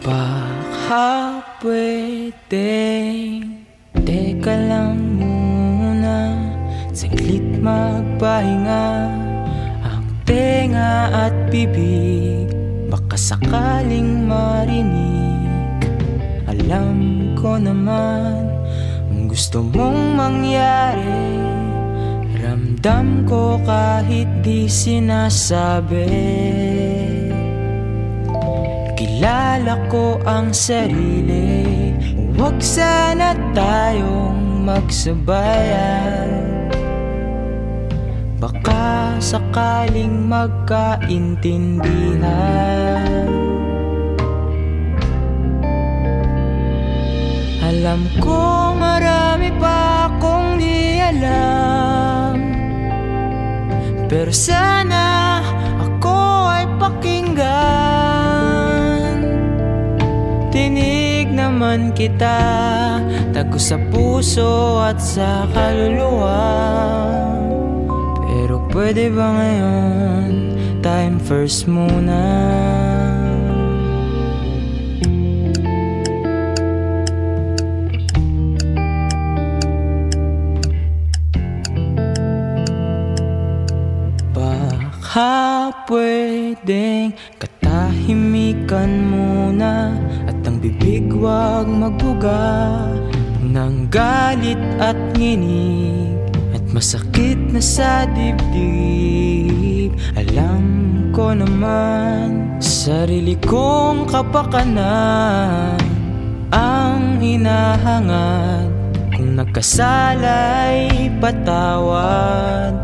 Baka pwedeng teka lang muna, saglit magpahinga ang tenga at bibig, baka sakaling marinig. Alam ko naman ang gusto mong mangyari, ramdam ko kahit di sinasabi. Kilala ko ang sarili, huwag sana tayong magsabayan. Baka sakaling magkaintindihan. Alam ko marami pa akong di alam, pero sana ako ay pakinggan. Tinig naman kita, tago sa puso at sa kaluluwa. Pero pwede ba ngayon, time first muna? Baka pwedeng katahimikan muna, at ang bibig wag magbuga ng galit at nginig, at masakit na sa dibdib. Alam ko naman sarili kong kapakanan ang hinahangad. Kung nagkasala'y patawad.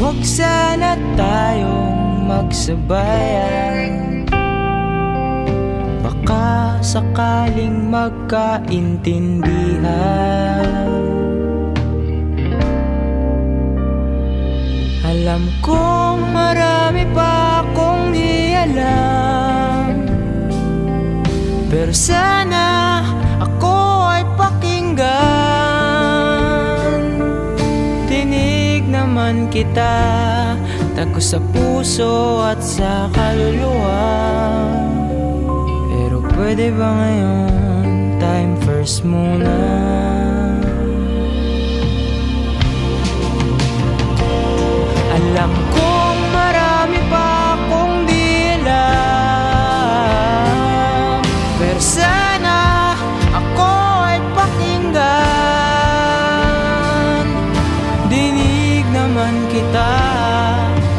Huwag sana tayong magsabayan, baka sakaling magkaintindihan. Alam kong marami pa akong di alam, pero sana ako ay pakinggan. Tinig naman kita, tago sa puso at sa kaluluwa. Pero pwede ba ngayon, time first muna? Alam kong marami pa akong di alam, pero sana ako ay pakinggan. Dinig naman kita,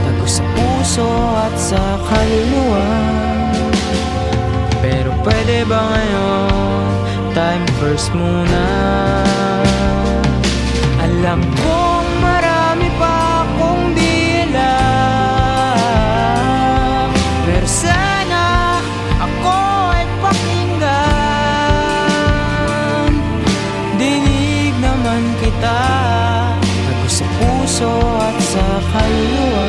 tago sa puso at sa kaluluwa. Pero pwede ba ngayon, time first muna? Alam kong marami pa akong di alam, pero sana ako ay pakinggan. Dinig naman kita, tago sa puso at sa kaluluwa.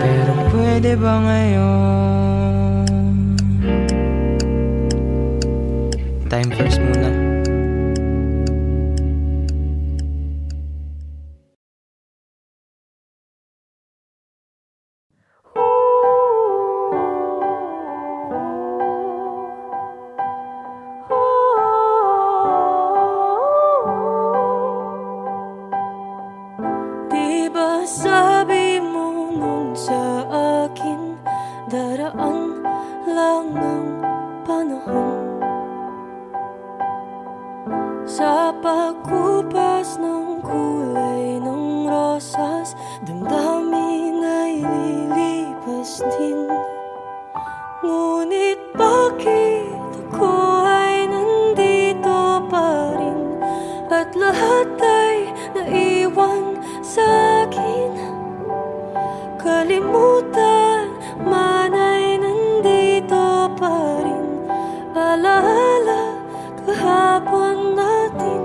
Pero pwede ba ngayon, time first muna? Diba sabi mo nun sa akin, daraan lang ang panahon. Sa pagkupas ng kulay ng rosas, damdamin ay lilipas din. Ngunit bakit ako ay nandito pa rin, at lahat ay naiwan sa'kin? Kalimutan man ay nandito pa rin, alaala kahapon natin.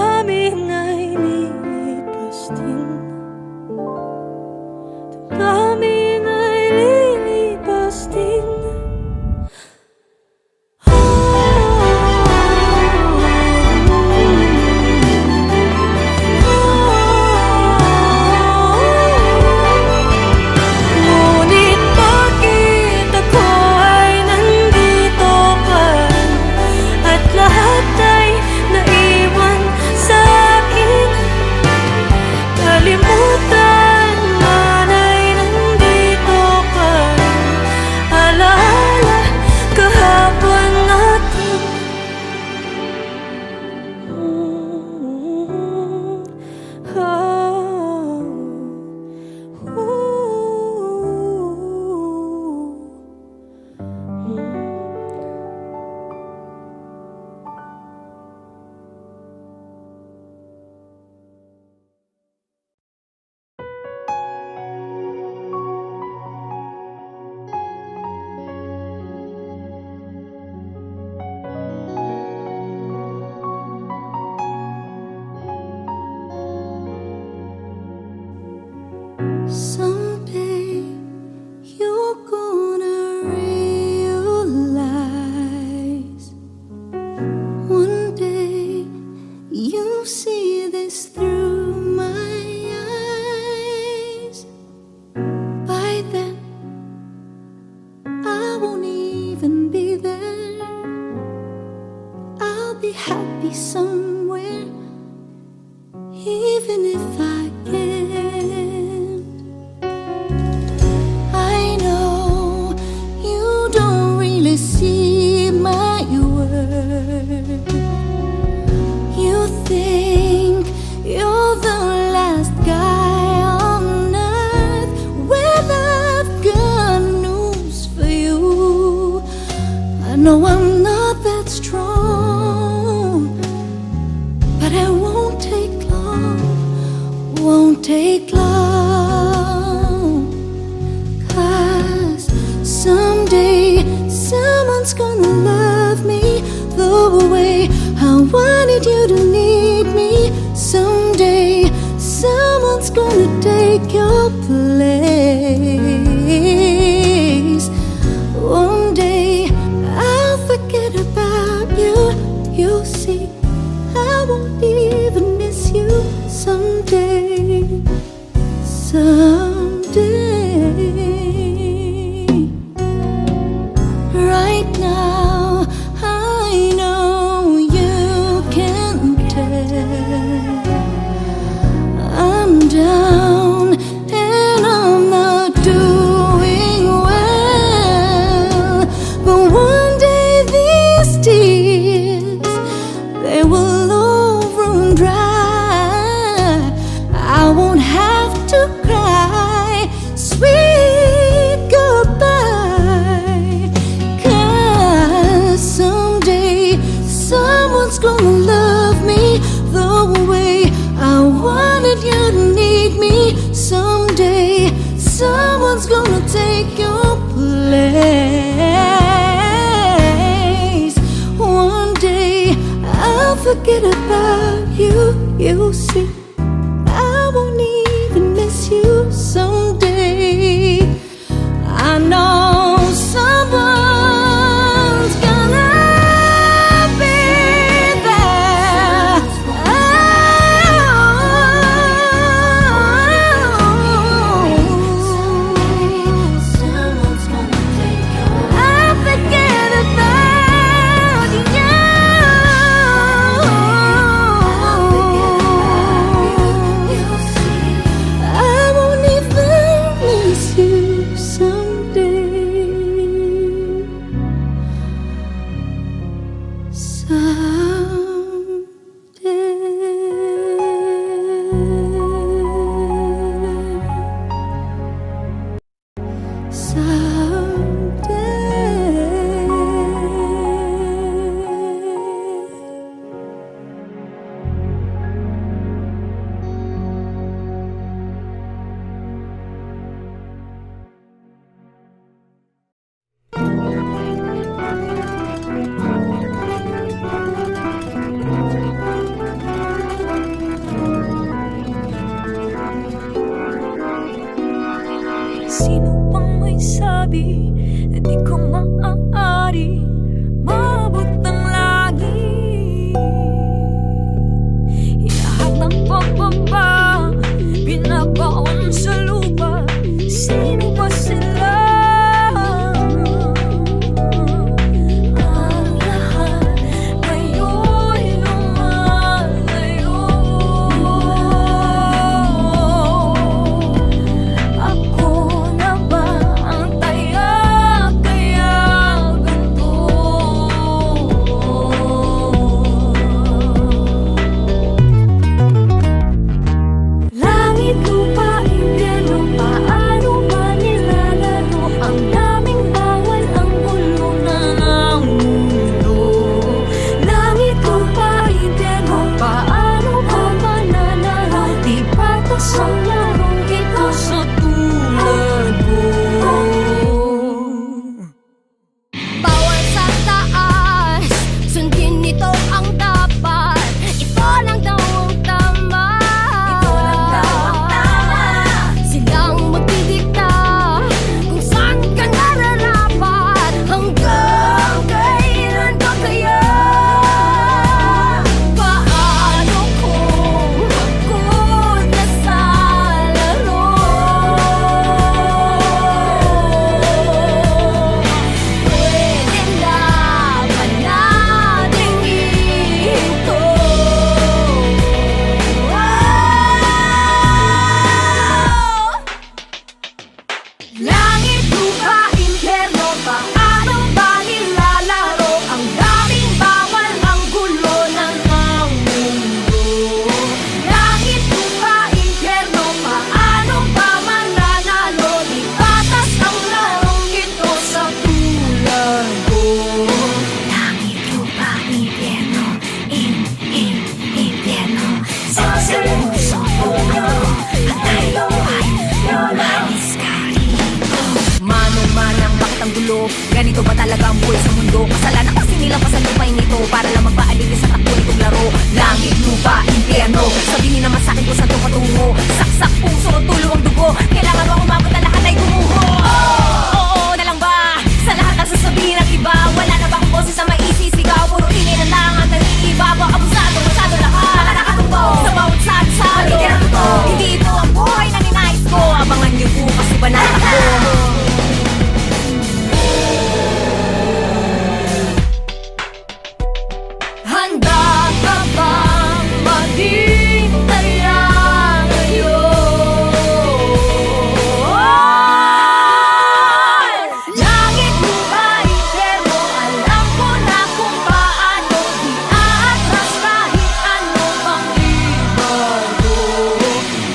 damdamin ay lilipas din. Damdamin ay lilipas din. Ngunit bakit ako ay nandito pa rin, at lahat ay naiwan sa akin? Kalimutan man ay nandito pa rin, alaala kahapon natin. Someday you're gonna realize, one day you'll see this through my eyes. By then I won't even be there. I'll be happy somewhere, even if I can't. I know you don't really see my worth. You think you're the last guy on earth. Well, I've got news for you. I know I'm not that strong, but it won't take long, won't take long. 'Cause someday someone's gonna love me the way I wanted you to need me. Someday someone's gonna take your place. One day I'll forget about you. You'll see I won't even miss you. Someday, someday. Right now I know you can tell I'm down and I'm not doing well. But one day these tears, they will all run dry. I won't have to cry sweet goodbye. 'Cause someday someone's gonna love me the way I wanted you to need me. Someday someone's gonna take your place. One day I'll forget about you. You'll see I won't gabi na di ko maaaring maabot ng langit. Lahat ng pababa binabaon sa lupa. Sino ba sila? Ang lahat ngayon lumalayo. Ako na ba ang taya kaya ganito? Langit, lupa, impyerno, paano ba nilalaro? Ang daming bawal, ang gulo na ng mundo. Langit, lupa, impyerno, paano ba mananalo? Di patas ang larong ito sa tulad ko. Bawal sa taas, sundin nito ang dapat. Ito lang daw ang tama. Silang magdidikta kung saan ka nararapat. Hanggang kailan ba kaya? Paano kung ako nasa laro? Pwede na ba nating ihinto? Langit, lupa, impyerno, paano ba nilalaro? Ang daming bawal, ang gulo na ng mundo. Langit, lupa, impyerno, paano ba mananalo? Di patas ang larong ito sa tulad ko. Langit, lupa, impyerno, impyerno. Sa puso ko, at tayo ay lumalis ka rito. Manong-manang, bakit ang gulo? Ganito ba talaga ang buhay sa mundo? Kasalanan kasi nila pa sa lupain ito para lang magpaaligid sa takbo nitong laro. Langit, lupa, impyerno, sabihin naman sa'kin kung saan ito patungo. Saksak puso, tulo ang dugo. Kailangan ba umabot na lahat ay gumuho? Oo na lang ba? Sa lahat ang sasabihin ng iba, wala na ba akong boses sa maisisigaw? Puro ingay na lang ang nangiibabaw. Abusado, masyado lahat mga nakatumbo sa bawat salo. Hindi ito ang buhay na ninais ko. Abangan niyo po kasi ba natakbo? Handa ka bang maging taya ngayon? Langit, lupa, impyerno, alam ko na kung paano. Di aatras kahit ano pang ibago.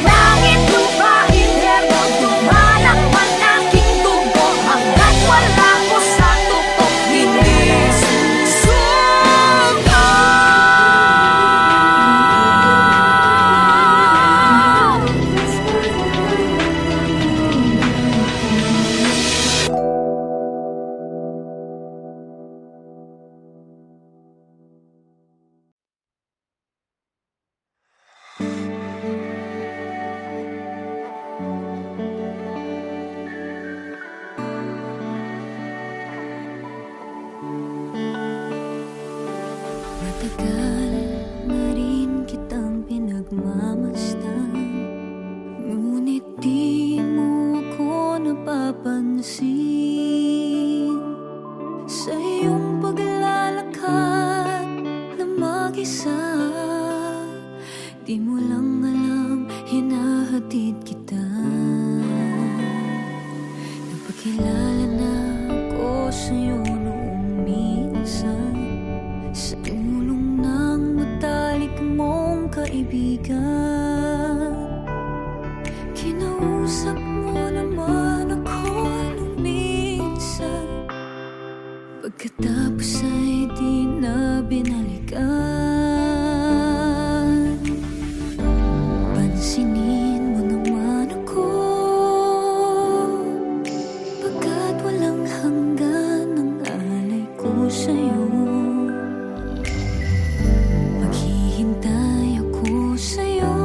Langit, lupa, impyerno, dumalak man aking dugo. Hanggat wala ko sa tuktok, hindi susuko. Matagal na rin kitang pinagmamasdan, ngunit di mo ko napapansin. Sa iyong paglalakad na mag-isa, di mo lang alam, hinahatid kita. Napakilala na ako sa'yo noong minsan, sa ulong ng matalik mong kaibigan. Kinausap mo naman ako nung minsan, pagkatapos ay di na binalikan. Pansinin mo naman ako, pagkat walang hanggan ang alay ko sa'yo. Maghihintay ako sa'yo.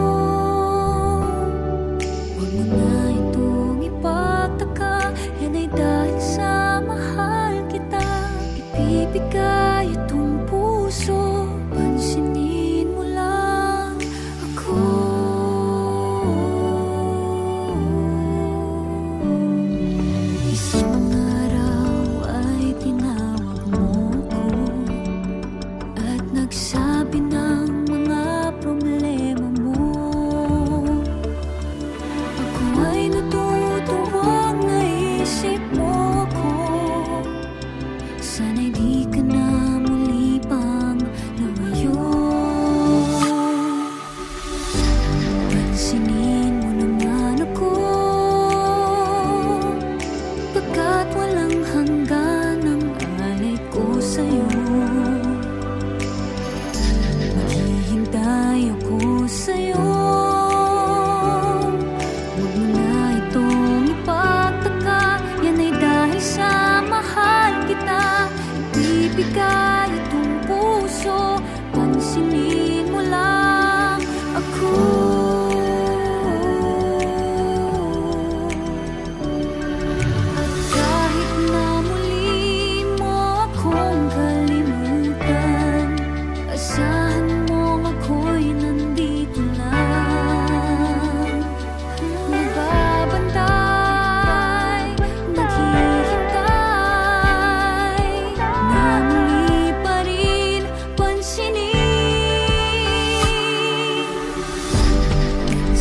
Huwag mo na itong ipagtaka, yan ay dahil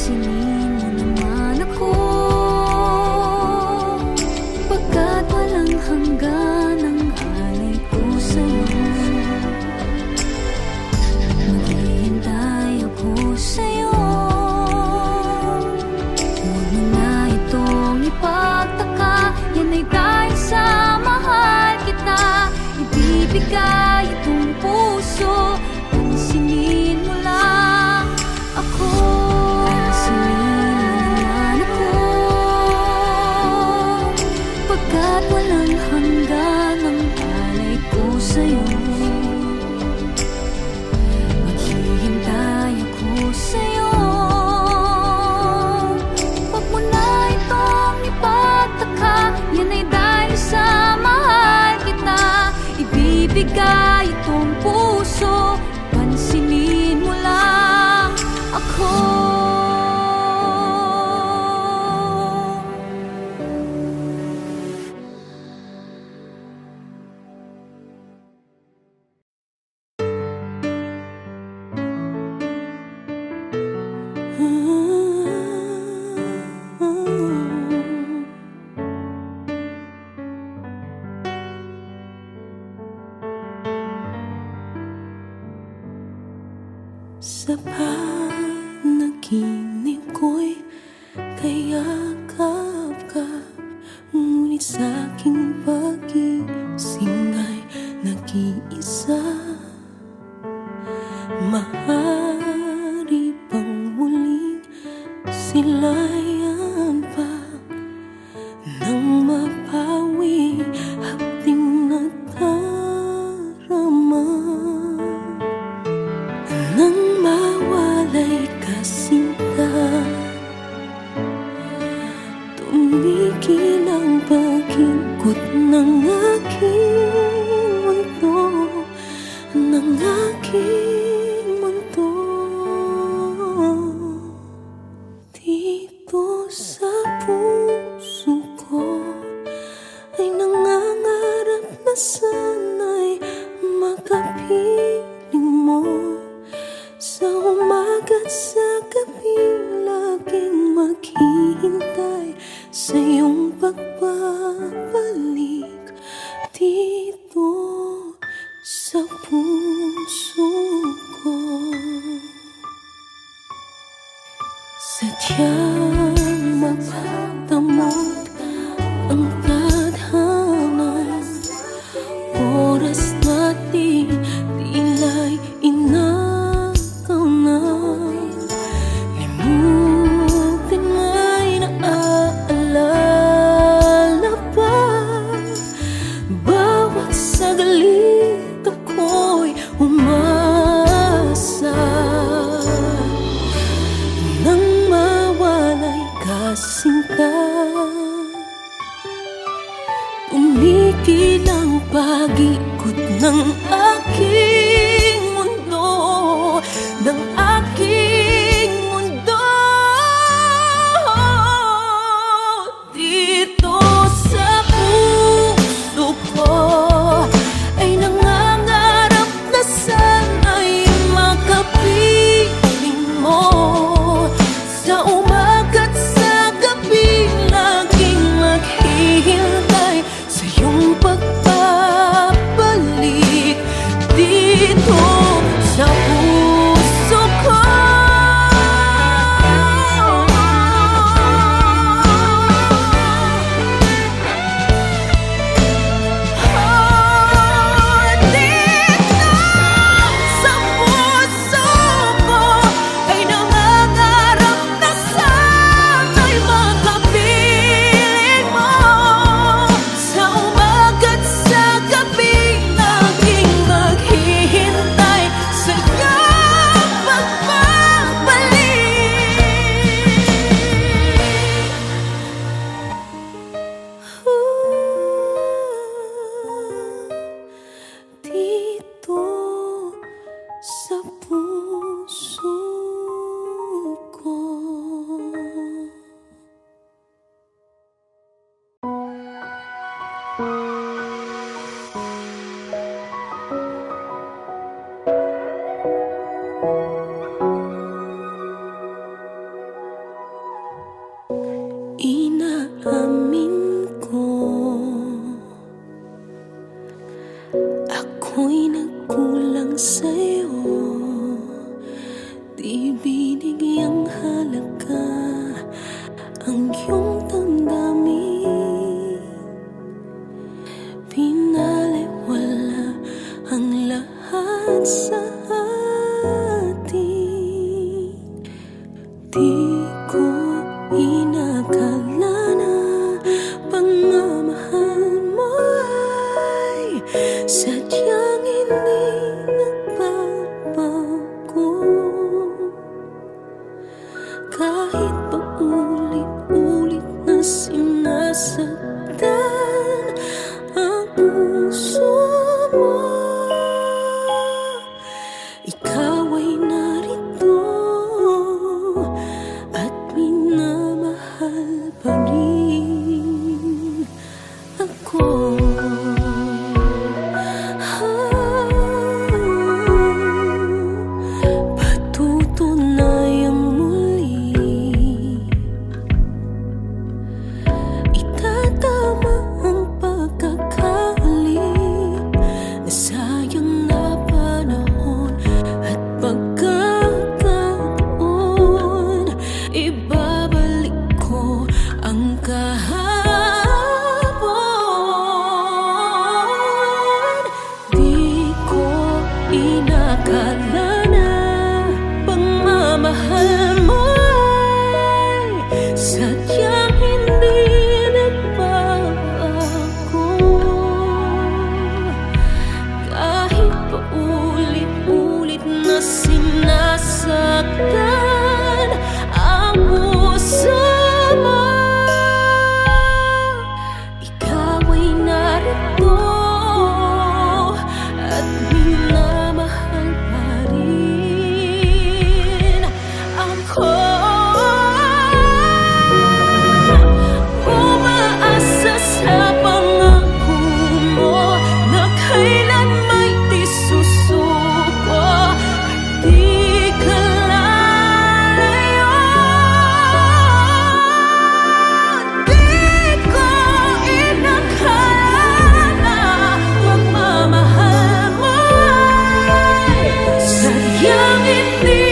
Pansinin mo naman ako, pagkat walang hanggan ang alay ko sa'yo. Maghihintay ako sa'yo. Huwag mo na itong ipagtaka, yan ay dahil sa mahal kita. Ibibigay itong puso, pansinin mo lang ako. Pansinin mo naman ako, pagkat walang hanggan ang alay ko sa'yo. Maghihintay ako sa'yo. Huwag mo na itong ipagtaka, yan ay dahil sa mahal kita. Ibibigay itong puso, pansinin mo lang ako. Sa panaginip ko'y kayakap ka, ngunit sa'king pag-ising ay nag-iisa. Maaari bang muling silayan pa nang mapawi hapting nadarama? Nang mawalay ka sinta, tumigil ang pag-ikot ng aking mundo, ng aking mundo. Dito sa puso ko ay nangangarap na sana'y makapiling mo. Sa umaga't sa gabi, laging maghihintay sa iyong pagbabalik. Dito sa puso ko, sadyang mapagdamot ang tadhana. Oras natin tila'y inagaw na. Limutin ay naaalala pa. Bawat saglit ako'y umasa. Nang mawalay ka sinta, tumigil ang pag-ikot ng aking mundo, ng aking mundo. Dito sa puso ko ay nangangarap na sana'y makapiling mo. Sa umaga't sa gabi, laging maghihintay sa iyong pagbabalik. Dito sa puso ko, dito sa puso ko ay nangangarap na sana'y makapiling mo. Sa umaga't sa gabi, laging maghihintay sa iyong pagbabalik. Dito sa puso ko. Binigyang halaga ang iyong damdamin, pinaliwala ang lahat sa atin. Di ko inakala na pagmamahal mo ay sadyang hindi nagbabago. Kahit pa ulit-ulit na sinasaktan ang puso mo, ikaw ay narito at minamahal pa rin ako. Patutunayang muli, itatama ang pagkakali na sayang na panahon at pagkakataon. Ibabalik ko ang kahapon. Di ko inakala na pagmamahal mo ay sadyang hindi nagbabago. Kahit pa ulit-ulit na sinasaktan ang puso mo, ikaw ay narito at minamahal pa rin ako. Umaasa sa pangako mo na kailan may di susuko at di ka lalayo. Di ko inakala na pagmamahal mo ay sadyang hindi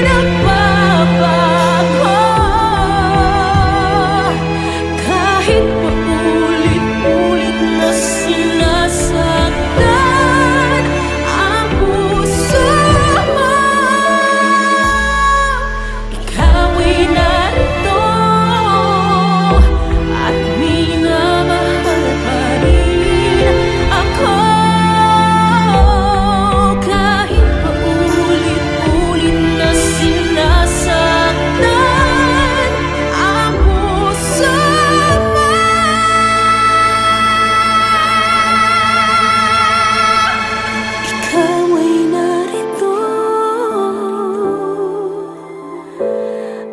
nagbabago. Kahit pa ulit-ulit na sinasaktan ang puso mo, ikaw ay narito at minamahal pa rin ako. Kahit pa ulit-ulit na sinasaktan ang puso mo, ikaw ay narito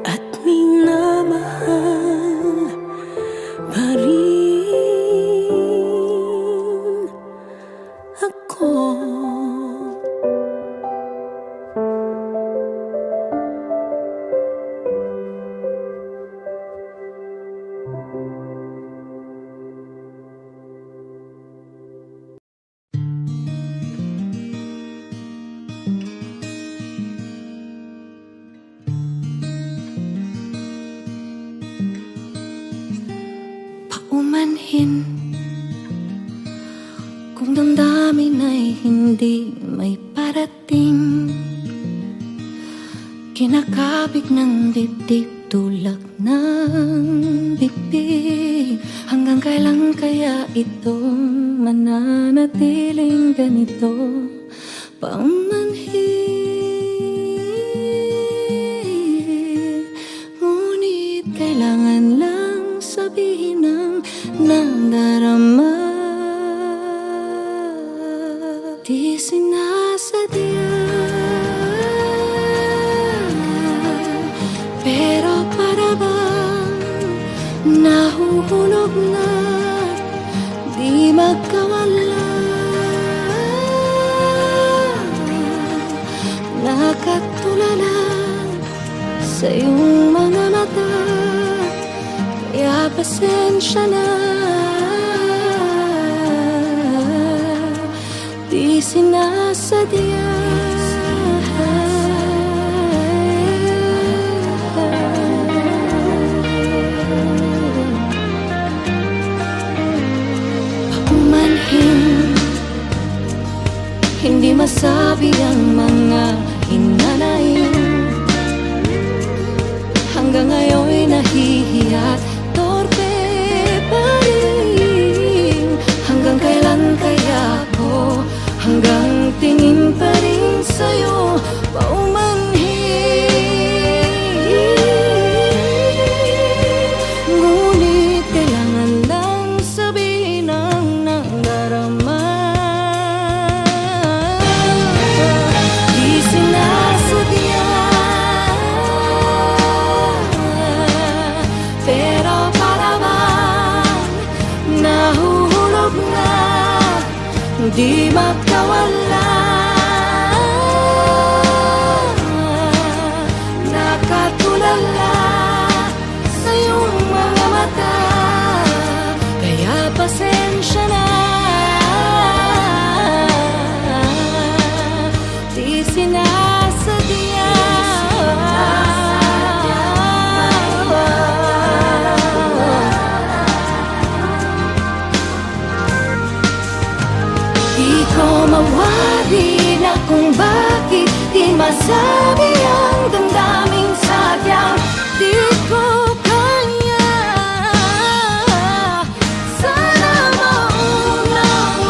at minamahal pa rin ako. Paumanhin kung damdamin ay hindi may parating, kinakabig ng dibdib tulak ng bibig. Hanggang kailan kaya ito mananatiling ganito? Paumanhin, ngunit kailangan lang sabihin ang nadarama. Di sinasadya, pero para bang nahuhulog na di magkawala. Nakatulala sa iyong mga mata, kaya pasensya na. Di sinasadya, di magkawala. Nakatulala sa iyong mga mata, kaya pasensya na. Di sinasadya. Di ko mawari na kung bakit di masabi ang damdaming sadyang di ko kaya. Sana maunawaan,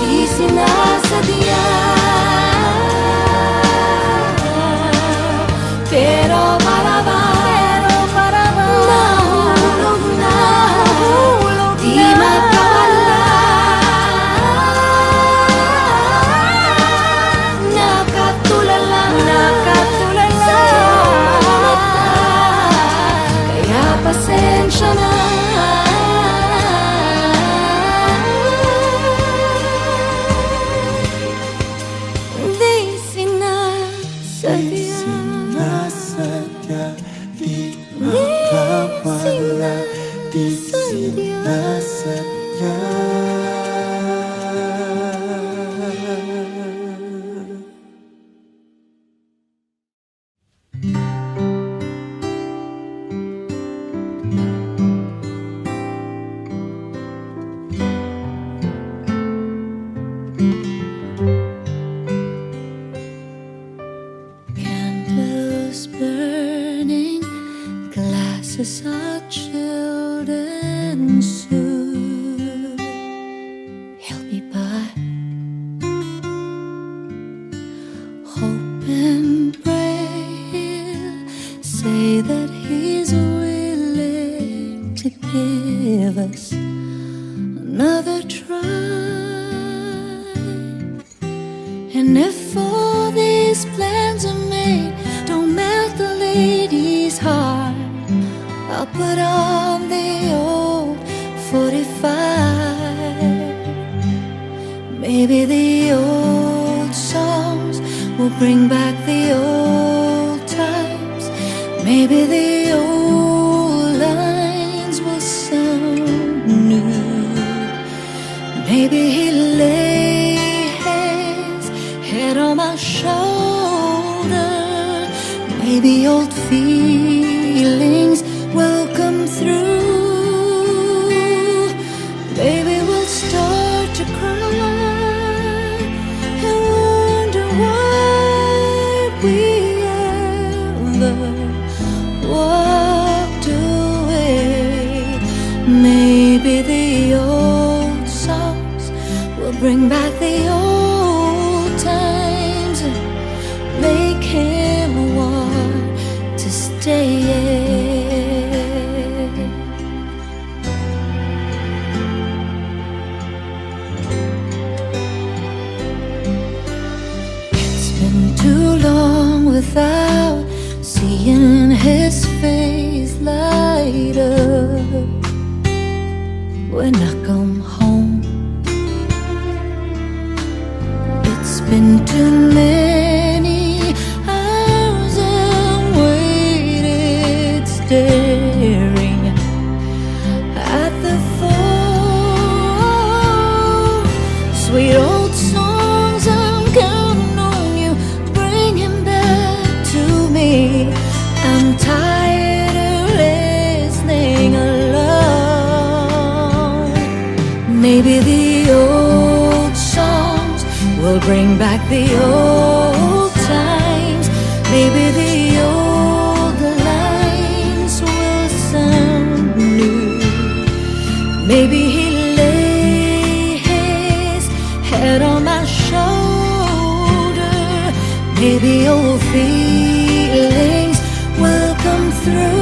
di sinasadya. Pero para bang nahulog na, di magkawala. Nakatulala sa mata, kaya pasensya na. Di sinasadya. Sinasadya, di makawala, di sinasadya. Candles burning, glasses are chilled and soothed. He'll be by. Hope and pray he'll say that he's willing to give us another try. And if all these plans are made don't melt the lady's heart, I'll put on the old 45. Maybe the old songs will bring back the old times. Maybe the old lines will sound new. Maybe he'll lay his head on my shoulder. Maybe old feelings will come through. Maybe we'll start to cry and wonder why we ever walked away. Maybe the old songs will bring back the old times and make him want to stay. It's been too long without seeing his face light up when I come home. It's been too many hours and waited staring at the phone. Sweet old songs, I'm counting on you, bring him back to me. I'm tired of listening alone. Maybe the old songs will bring back the old times. Maybe the old lines will sound new. Maybe he'll lay his head on my shoulder. Maybe old feelings will come through.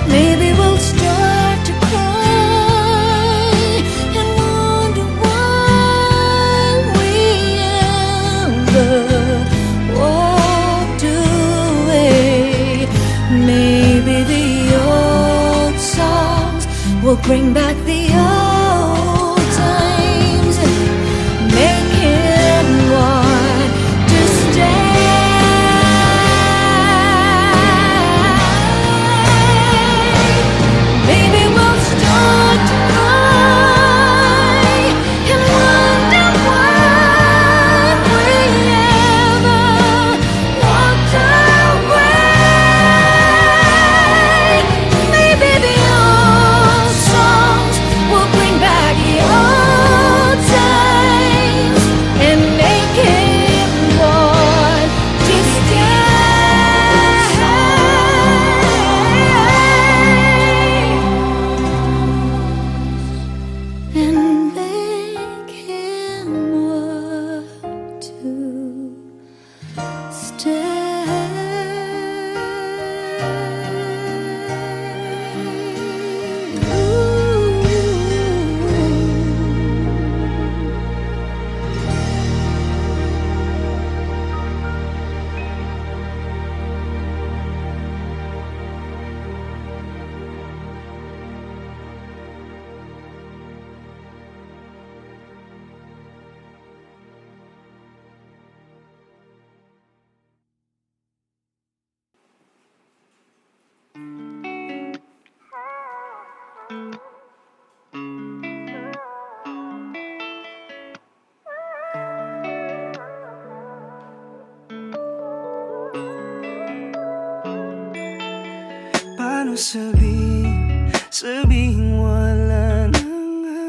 Maybe we'll start to cry and wonder why we ever walked away. Maybe the old songs will bring back the old times, making want to stay. Maybe we'll start to cry and wonder why we ever walked away. Maybe the old songs will bring back the old times and make it want to stay. And make him want to Paano sabihin wala na nga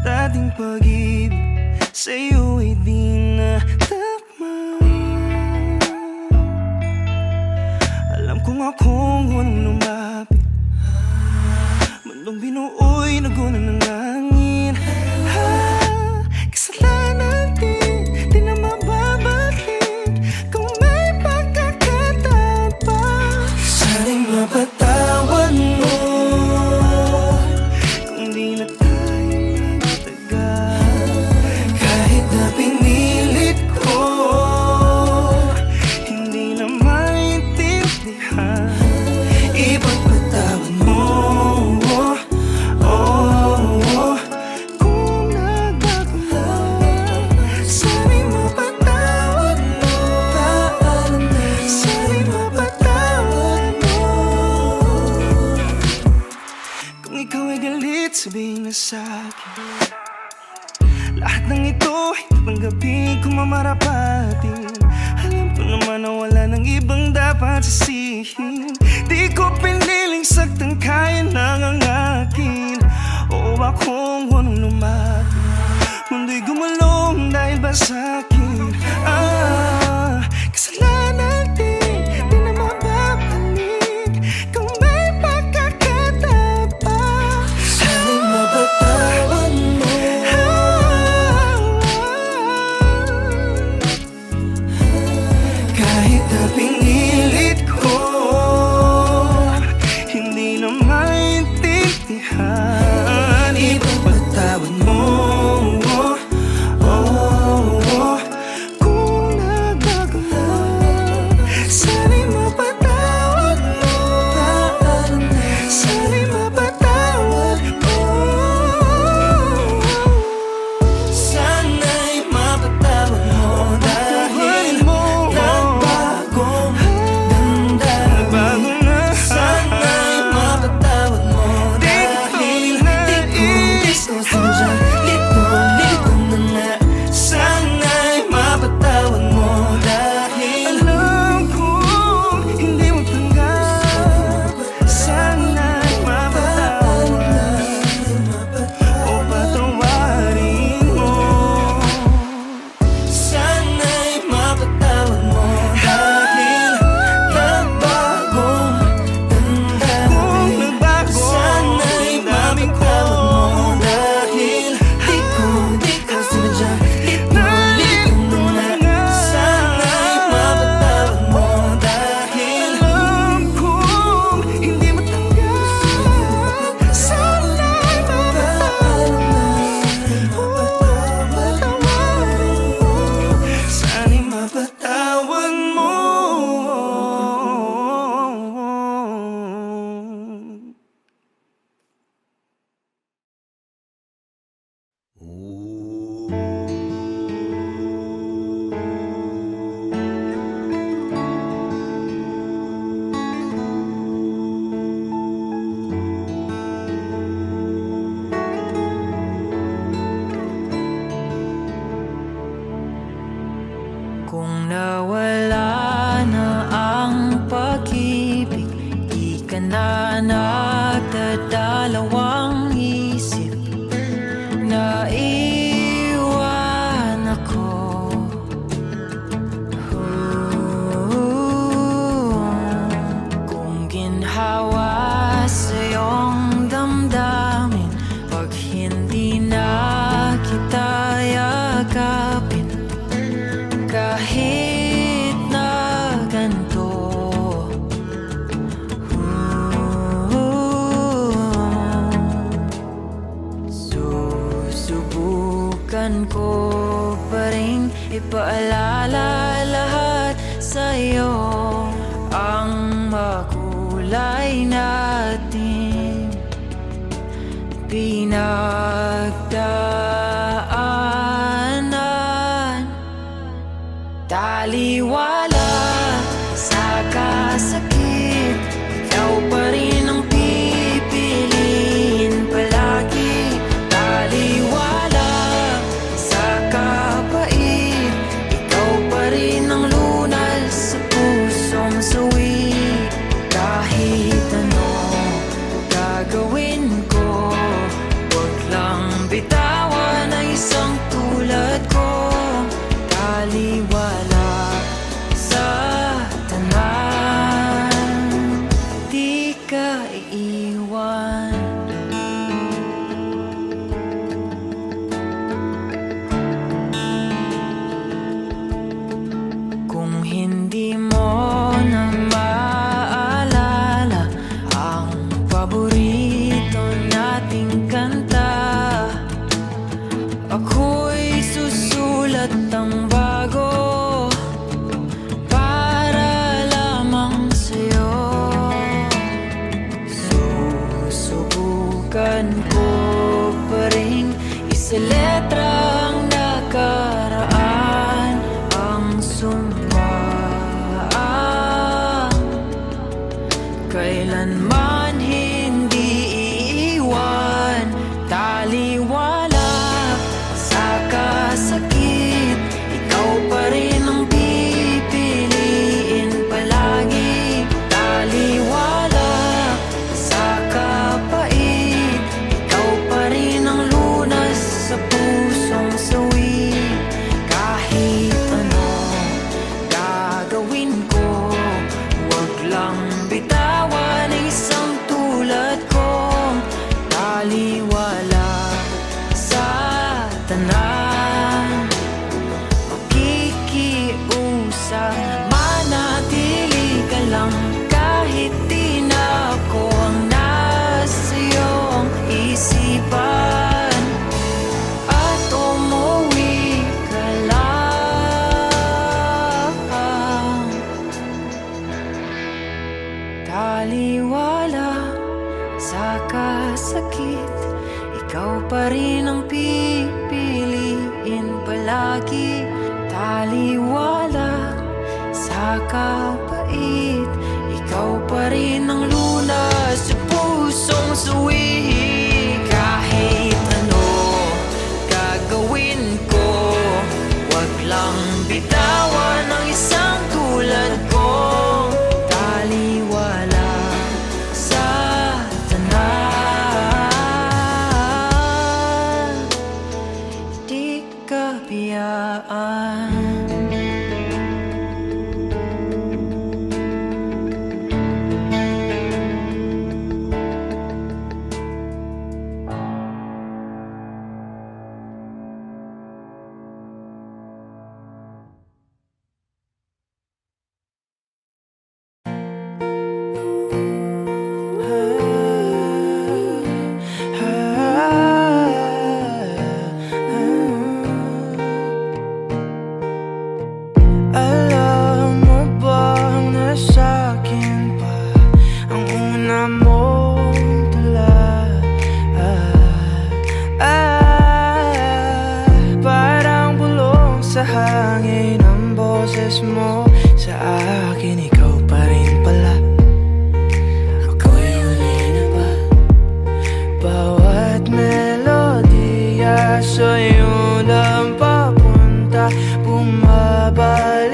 dating pag-ibig sa'yo ay di na tama. Alam kong akong walang lumapit, mundong binuoy nagunan ng hangin. Kasalanan din, di na mababalik kung may pagkakataon pa. Sana'y mapatawad mo kung di na tayo nagtagal. Kahit na pinilit ko, hindi na maintindihan. Ipagpatawad mo, kung nagbago na. Sana'y mapatawad mo, sana'y mapatawad mo. Kung ikaw ay galit, sabihin na sa'kin lahat ng ito ay tatanggapin kung mamarapatin. Alam ko naman na wala nang ibang dapat sisihin. Di ko piniling saktang kaya nang ang akin. Oo, akong walang lumapit, mundo'y gumalong dahil ba sa'kin. Kasalanan din, di na mababalik kung may pagkakataon pa. Sana'y mapatawad mo, kahit na pinilit ko, hindi na maintindihan. Ipagpatawad mo, Kung nawala na ang pag-ibig, di ka na nagdadalawang isip. Naiwan ako. Kung ginhawa sa iyong damdamin, pag hindi na kita yakapin, kahit na ganito, susubukan ko pa rin ipaalala lahat sa'yo ang makulay natin pinagdaanan. Taliwala sa kasakit, ikaw pa rin ang pipiliin palagi. Taliwala sa kapait, ikaw pa rin ang lunas sa pusong sawi. Kahit ano gagawin ko, wag lang bitawan ang isang tulad ko. Taliwala sa tanan, di ka iiwan. Kung hindi mo na maalala ang paborito nating kanta, ako'y susulat ng bago para lamang sa'yo. Susubukan ko pa rin isa letra ang nakaraan, ang sumpa kailanman hindi iiwan. Taliwala sa kasakit, ikaw pa rin ang pipiliin palagi. Taliwala sa kapait, ikaw pa rin ang lunas sa pusong sawi. Kahit ano gagawin ko, wag lang bitawan ang isang tulad ko. Taliwala sa tanan, makikiusap, manatili ka lang kahit di na ako ang nasa iyong isipan. At umuwi ka lang. Taliwala sa kasakit, ikaw pa rin ang pipiliin palagi. Taliwala sa kapait, ikaw pa rin ang lunas sa pusong sawi. Kahit ano gagawin ko, wag lang bitawan ang isang tulad ko. Taliwala sa tanan, di ka biyaan. Alam mo bang nasa akin pa ang una mong tula? Parang bulong sa hangin ang boses mo. Sa akin ikaw pa rin pala. Ako'y huli na ba? Bawat melodiya sa'yo lang papunta, bumabalik.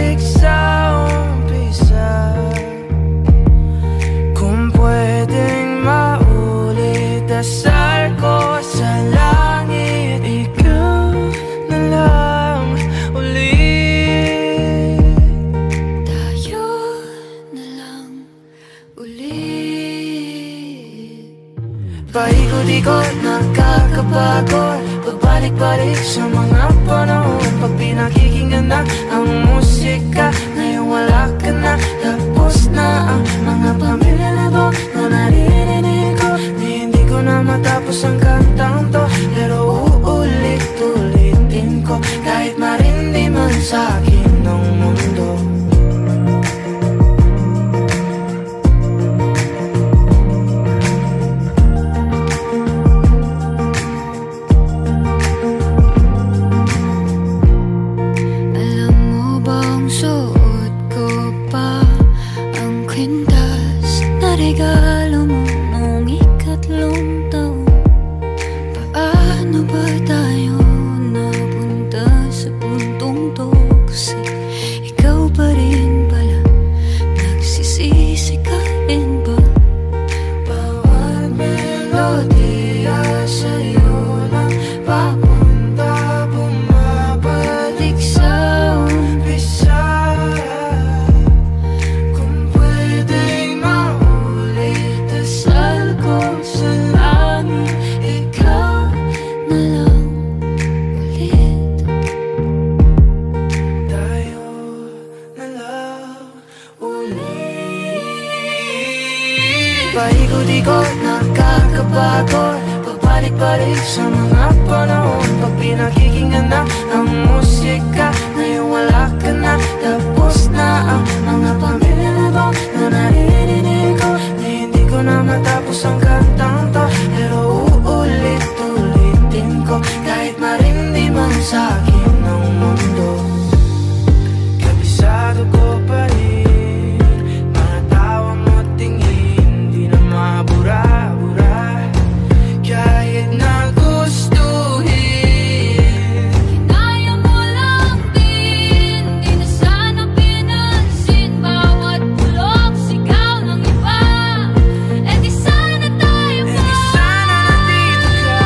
Pabalik-balik sa mga panahon pag pinakikinggan na ang musika. Ngayon wala ka na, tapos na ang mga pamilya na to na naririnig ko. Hindi ko na matapos ang kantang to, pero uulit-ulitin ko kahit marindi man sa akin ng mundo. Regalo mo nung ikatlong taon. Paano ba tayo napunta sa puntong to? Kasi ikaw pa rin pala, nagsisisi ka rin ba? Bawat melodiya sa'yo lang papunta, bumabalik sa umpisa. Paikot-ikot, nakakapagod, pabalik-balik sa mga panahon pag pinakikinggan na ang musika. Ngayon wala ka na, tapos na ang mga pamilya na to na naririnig ko. Hindi ko na matapos ang kantang to, pero uulit-ulitin ko kahit marindi man sa akin ng mundo. Kabisado ko pa rin mga tawa mo tingin, di na mabura-bura kahit na gustuhin. Kinaya mo lang din, di na sana pinansin bawat bulok sigaw ng iba. Eh di sana tayo pa, Eh di sana nandito ka,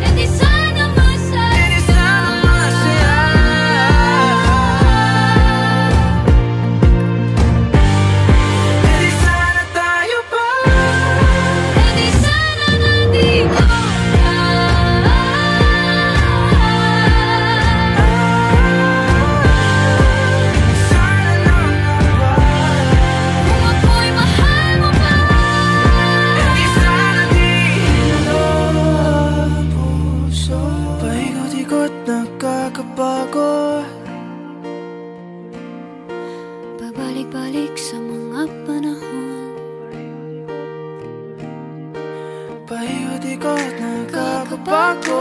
eh di sana masaya, eh di sana masaya. Eh di sana tayo pa, eh di sana nandito ka. sana naman ba? Kung ako'y mahal mo pa, Eh di sana dito ang puso. Paikot-ikot, nakakapagod, pabalik-balik sa mga panahon. paikot-ikot, nakakapagod.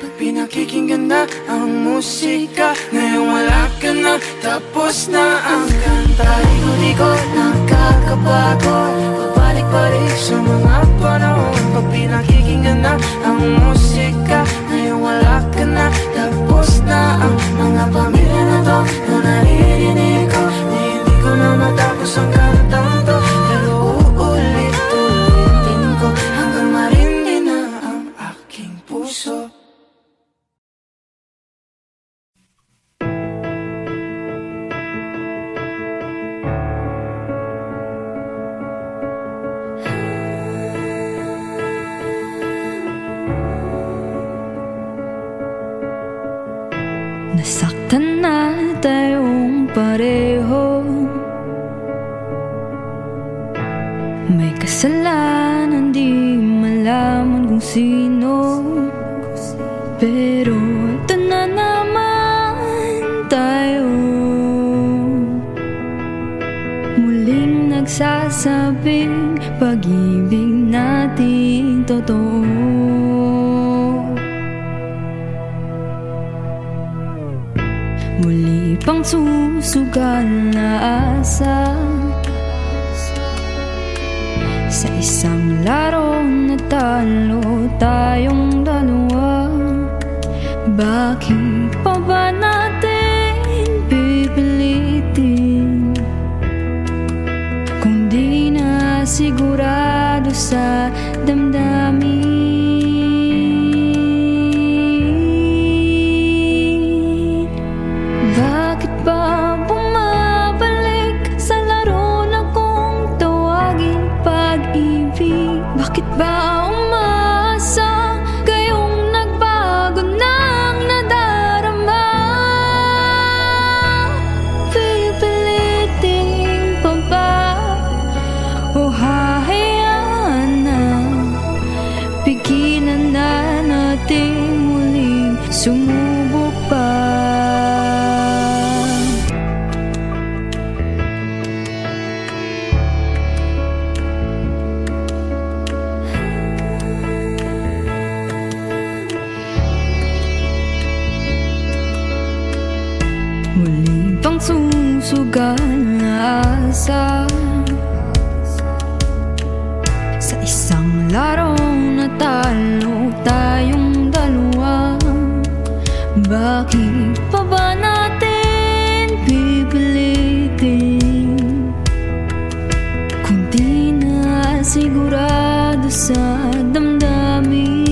Pag pinakikinggan na ang musika, ngayon wala ka na, tapos na ang kanta. Paikot-ikot, nakakapagod, pabalik-balik sa mga panahon pag pinakikinggan na ang musika. Ngayon wala ka na, tapos na ang mga pamilya na to na naririnig ko. Hindi ko na matapos ang kantang to, pero uulit-ulitin ko hanggang marindi na ang aking puso. Nasaktan na tayong pareho, may kasalanan di malaman kung sino. Pero ito na naman tayo, muling nagsasabing pag-ibig natin totoo. Muli pang susugal na asa sa isang laro na talo tayong dalawa. Bakit pa ba natin pipilitin kung di na sigurado sa damdamin? Bakit ba bumabalik sa laro na kung tawagin pag-ibig? Bakit ba nating muling sumubok pa. Muling pang susugal na asa sa isang larong natalo tayong dalawa. Bakit pa ba natin pipilitin kung di na sigurado sa damdamin?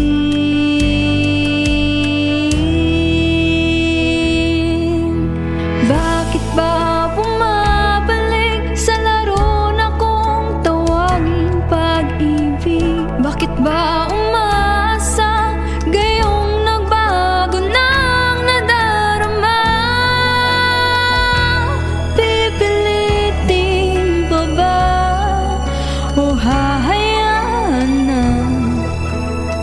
Bakit ba bumabalik sa laro na kung tawagin pag-ibig? Bakit ba umasa gayong nagbago ng nadarama? Pipilitin pa ba o hahayaan na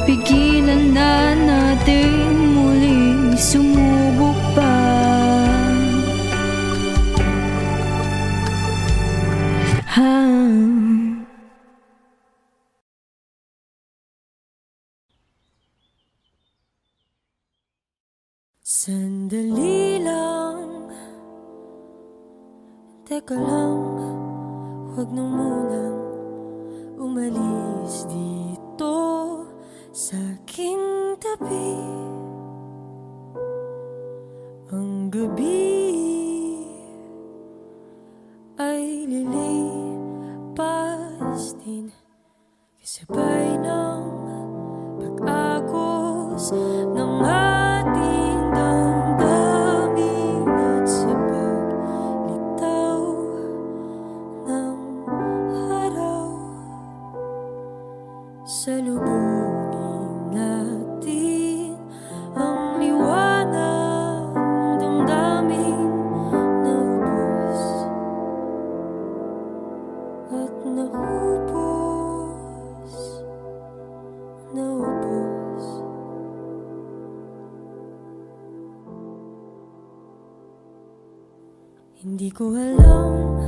pigilan na natin muling sumubok pa? Sandali lang, teka lang, huwag na munang umalis dito sa aking tabi. Ang gabi ay lilipas din kasabay ng pag-agos ng ating damdamin at sa paglitaw ng araw. Salubungin natin ang liwanag ng damdamin na ubos at naubos, naubos. Hindi ko alam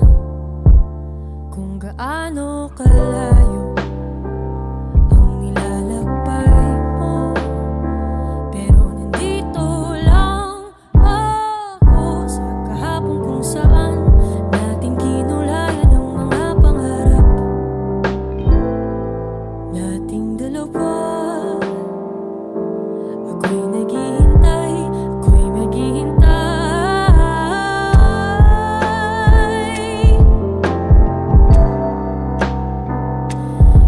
kung gaano kalayo ang nilalakbay mo, pero nandito lang ako sa kahapon kung saan nating kinulayan ang mga pangarap nating dalawa. Ako'y naghihintay, ako'y maghihintay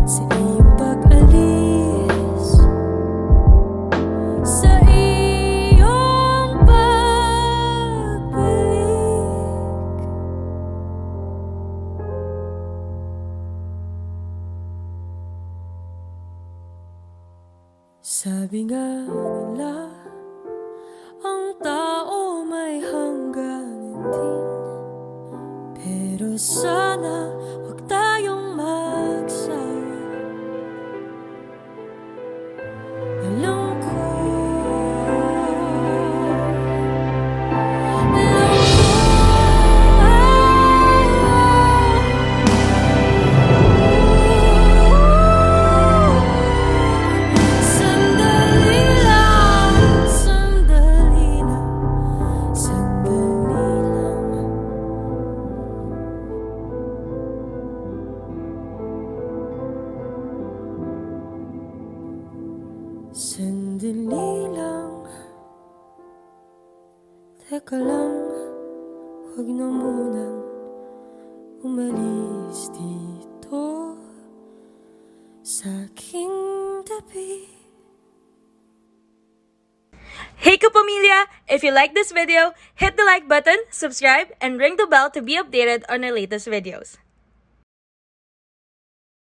sa iyong pag-alis, sa iyong pagbalik. Sabi nga nila, ang tao may hangganan din, pero sana huwag tayong magsawa. Alam ko, sandali lang, sandali lang, sandali lang. Sandali lang, teka lang, huwag na munang umalis dito sa aking tabi. Hey Kapamilya! If you like this video, hit the like button, subscribe, and ring the bell to be updated on our latest videos.